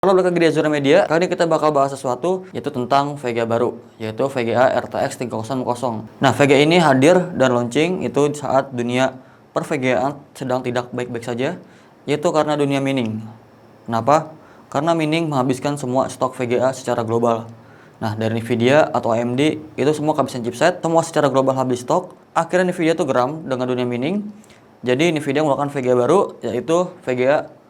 Halo, balik lagi di Azura Media. Kali ini kita bakal bahas sesuatu yaitu tentang VGA baru, yaitu VGA RTX 3060. Nah, VGA ini hadir dan launching itu saat dunia per VGA sedang tidak baik-baik saja, yaitu karena dunia mining. Kenapa? Karena mining menghabiskan semua stok VGA secara global. Nah, dari Nvidia atau AMD itu semua kehabisan chipset, semua secara global habis stok. Akhirnya Nvidia tuh geram dengan dunia mining. Jadi Nvidia mengeluarkan VGA baru, yaitu VGA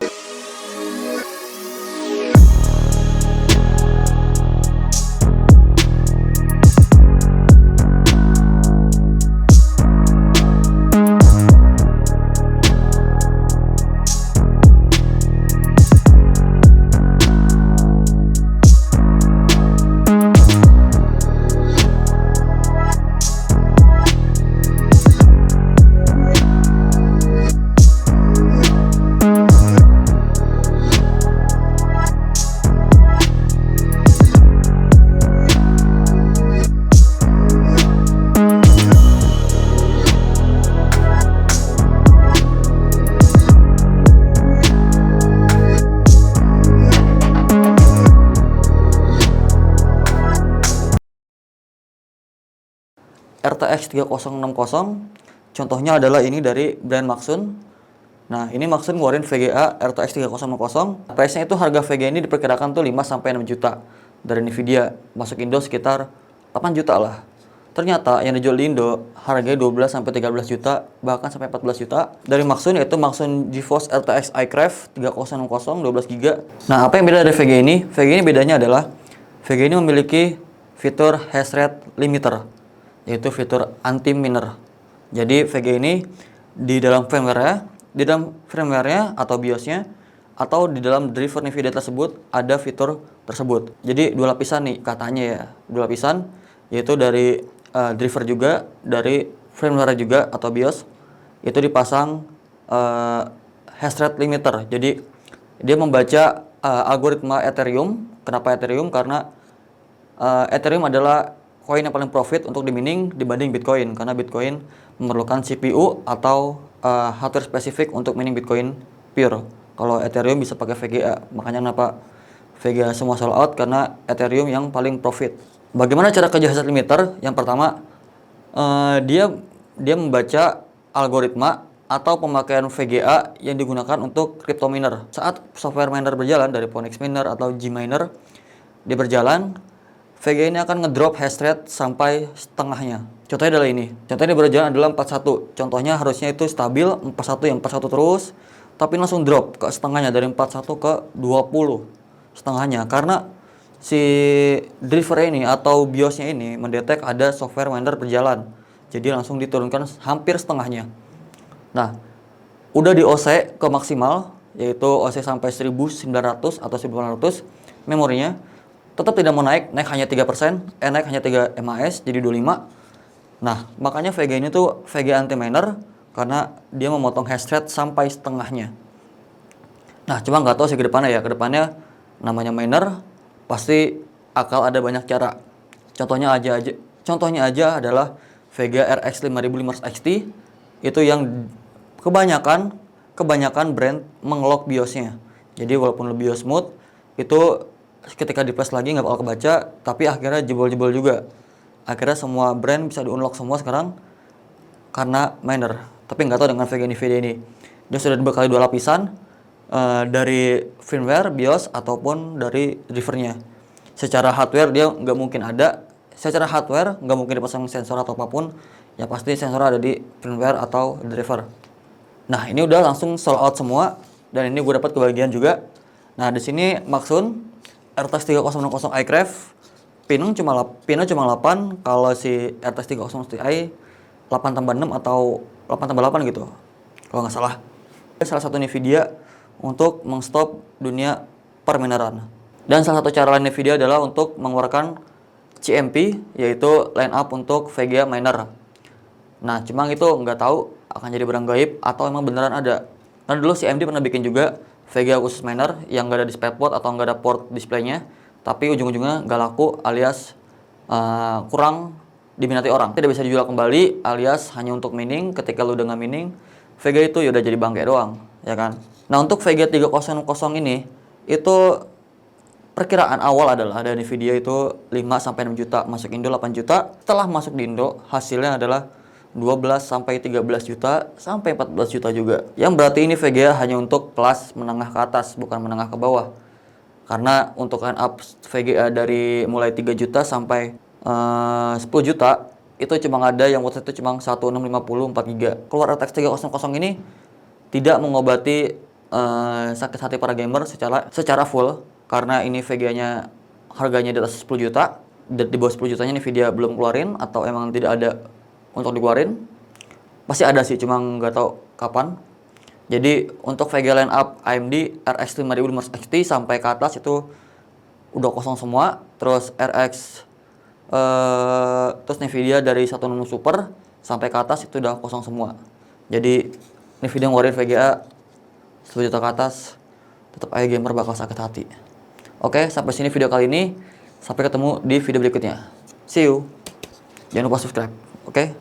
RTX 3060. Contohnya adalah ini dari brand Maxsun. Nah, ini Maxsun ngeluarin VGA RTX 3060. Price-nya itu harga VGA ini diperkirakan tuh 5 sampai 6 juta dari Nvidia. Masuk Indo sekitar 8 juta lah. Ternyata yang dijual di Indo harganya 12 sampai 13 juta, bahkan sampai 14 juta. Dari Maxsun yaitu Maxsun GeForce RTX iCraft 3060 12 GB. Nah, apa yang beda dari VGA ini? VGA ini bedanya adalah VGA ini memiliki fitur hash rate limiter, yaitu fitur anti-miner. Jadi VGA ini di dalam firmware-nya atau BIOS-nya atau di dalam driver Nvidia tersebut ada fitur tersebut. Jadi dua lapisan nih katanya ya, dua lapisan, yaitu dari driver juga, dari firmware juga atau BIOS itu dipasang hash rate limiter. Jadi dia membaca algoritma Ethereum. Kenapa Ethereum? Karena Ethereum adalah koin yang paling profit untuk di-mining dibanding Bitcoin, karena Bitcoin memerlukan CPU atau hardware spesifik untuk mining Bitcoin pure. Kalau Ethereum bisa pakai VGA, makanya kenapa VGA semua sold out, karena Ethereum yang paling profit. Bagaimana cara kerja hash rate limiter? Yang pertama, dia membaca algoritma atau pemakaian VGA yang digunakan untuk crypto miner. Saat software miner berjalan dari Phoenix Miner atau Gminer, dia berjalan, VGA ini akan ngedrop hash rate sampai setengahnya. Contohnya adalah ini. Contohnya berjalan adalah 41. Contohnya harusnya itu stabil 41 yang 41 terus, tapi langsung drop ke setengahnya dari 41 ke 20 setengahnya, karena si driver ini atau BIOS-nya ini mendetek ada software miner berjalan. Jadi langsung diturunkan hampir setengahnya. Nah, udah di OC ke maksimal, yaitu OC sampai 1900 atau 1800 memorinya, tetap tidak mau naik hanya 3%, naik hanya 3 MAS jadi 25. Nah, makanya VGA ini tuh VGA anti-miner karena dia memotong hash rate sampai setengahnya. Nah, cuma nggak tahu sih ke depannya ya. Ke depannya namanya miner pasti akan ada banyak cara. Contohnya aja adalah VGA RX 5500 XT itu yang kebanyakan brand mengelok BIOS-nya. Jadi walaupun lebih BIOS smooth itu ketika di press lagi nggak bakal kebaca, tapi akhirnya jebol-jebol juga. Akhirnya semua brand bisa di-unlock semua sekarang karena miner. Tapi nggak tahu dengan VGA Nvidia ini. Dia sudah dibekali dua lapisan dari firmware, BIOS ataupun dari drivernya. Secara hardware dia nggak mungkin ada. Secara hardware nggak mungkin dipasang sensor atau apapun. Ya pasti sensor ada di firmware atau driver. Nah, ini udah langsung sold out semua dan ini gue dapat kebagian juga. Nah, di sini Maxsun RTX 3060 iCraft pinnya cuma 8, kalau si RTX 3060 Ti 8 tambah 6 atau 8 tambah 8 gitu kalau nggak salah. Salah satu Nvidia untuk mengstop dunia permineran. Dan salah satu cara lain Nvidia adalah untuk mengeluarkan CMP, yaitu line up untuk VGA miner. Nah, cuma itu nggak tahu akan jadi barang gaib atau emang beneran ada. Karena dulu si AMD pernah bikin juga VGA khusus miner yang nggak ada DisplayPort atau nggak ada port displaynya, tapi ujung-ujungnya nggak laku alias kurang diminati orang, tidak bisa dijual kembali alias hanya untuk mining. Ketika lu udah nggak mining, VGA itu ya udah jadi bangke doang, ya kan. Nah, untuk VGA 300 ini itu perkiraan awal adalah ada Nvidia itu 5 sampai 6 juta, masuk Indo 8 juta. Setelah masuk di Indo, hasilnya adalah 12 sampai 13 juta sampai 14 juta juga. Yang berarti ini VGA hanya untuk kelas menengah ke atas, bukan menengah ke bawah. Karena untuk line up VGA dari mulai 3 juta sampai 10 juta itu cuma ada yang waktu itu cuma 1650 4 GB. Keluar RTX 300 ini tidak mengobati sakit hati para gamer secara full, karena ini VGA-nya harganya di atas 10 juta. Di bawah 10 jutanya Nvidia belum keluarin atau emang tidak ada untuk dikeluarin. Pasti ada sih, cuma nggak tahu kapan. Jadi untuk VGA line up AMD RX 5500 XT sampai ke atas itu udah kosong semua. Terus terus Nvidia dari 16 Super sampai ke atas itu udah kosong semua. Jadi Nvidia ngeluarin VGA 10 juta ke atas, tetap aja gamer bakal sakit hati. Oke, sampai sini video kali ini. Sampai ketemu di video berikutnya. See you. Jangan lupa subscribe. Oke?